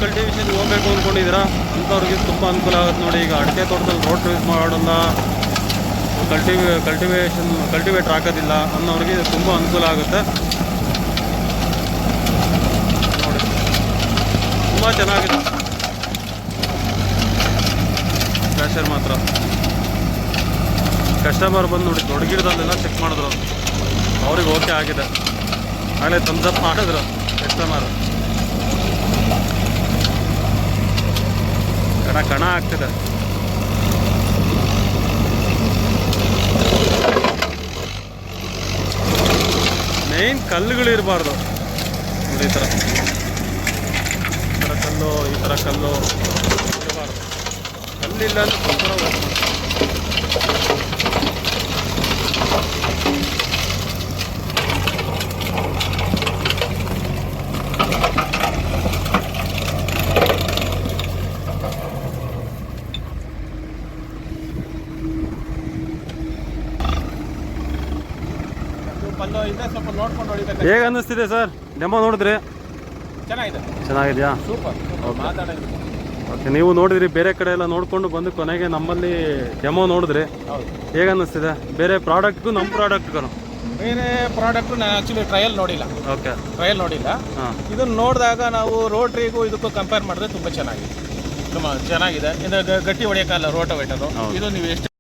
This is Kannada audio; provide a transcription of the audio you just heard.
ಕಲ್ಟಿವೇಷನ್ ಹೋಗ್ಬೇಕು ಅಂದ್ಕೊಂಡಿದ್ದೀರಾ ಅಂಥವ್ರಿಗೆ ತುಂಬ ಅನುಕೂಲ ಆಗುತ್ತೆ ನೋಡಿ. ಈಗ ಅಡಿಕೆ ತೋಟದಲ್ಲಿ ರೋಡ್ ಯೂಸ್ ಮಾಡೋಲ್ಲ, ಕಲ್ಟಿವೇಟರ್ ಹಾಕೋದಿಲ್ಲ ಅನ್ನೋರಿಗೆ ತುಂಬ ಅನುಕೂಲ ಆಗುತ್ತೆ ನೋಡಿ. ತುಂಬ ಚೆನ್ನಾಗಿದೆ ಕ್ಯಾಶರ್ ಮಾತ್ರ. ಕಸ್ಟಮರ್ ಬಂದು ನೋಡಿ ದೊಡ್ಡ ಗಿಡದಲ್ಲೆಲ್ಲ ಚೆಕ್ ಮಾಡಿದ್ರು, ಅವ್ರಿಗೆ ಓಕೆ ಆಗಿದೆ. ಆಗಲೇ ಥಮ್ಸ್ ಅಪ್ ಮಾಡಿದ್ರು ಕಸ್ಟಮರ್. ಕಣ ಆಗ್ತಿದೆ. ಮೇನ್ ಕಲ್ಲುಗಳಿರಬಾರ್ದು ನೋಡಿ. ಈ ಥರ ಕಲ್ಲು, ಈ ಥರ ಕಲ್ಲು ಇರಬಾರ್ದು. ಕಲ್ಲಿಲ್ಲ ಅಂದ್ರೆ ಒಂಥರ ಸ್ವಲ್ಪ ನೋಡ್ಕೊಂಡು ಹೊಡಿಬೇಕು. ಹೇಗೆ ಅನ್ನಿಸ್ತಿದೆ ಸರ್ ಡೆಮೋ ನೋಡಿದ್ರಿ? ಚೆನ್ನಾಗಿದೆಯಾ? ಸೂಪರ್. ಓಕೆ, ನೀವು ನೋಡಿದ್ರಿ, ಬೇರೆ ಕಡೆ ಎಲ್ಲ ನೋಡಿಕೊಂಡು ಬಂದು ಕೊನೆಗೆ ನಮ್ಮಲ್ಲಿ ಡೆಮೋ ನೋಡಿದ್ರಿ. ಹೇಗೆ ಅನ್ನಿಸ್ತಿದೆ ಬೇರೆ ಪ್ರಾಡಕ್ಟ್ಗೂ ನಮ್ಮ ಪ್ರಾಡಕ್ಟ್ಗೂ? ಬೇರೆ ಪ್ರಾಡಕ್ಟು ನಾನು ಆ್ಯಕ್ಚುಲಿ ಟ್ರಯಲ್ ನೋಡಿಲ್ಲ. ಓಕೆ, ಟ್ರಯಲ್ ನೋಡಿಲ್ಲ. ಇದನ್ನು ನೋಡಿದಾಗ ನಾವು ರೋಟ್ರಿಗೂ ಇದಕ್ಕೂ ಕಂಪೇರ್ ಮಾಡಿದ್ರೆ ತುಂಬ ಚೆನ್ನಾಗಿದೆ. ಇದು ಗಟ್ಟಿ ಹೊಡೆಯೋಕ್ಕಲ್ಲ ರೋಟೋವೇಟರು. ಇದು ನೀವು ಎಷ್ಟು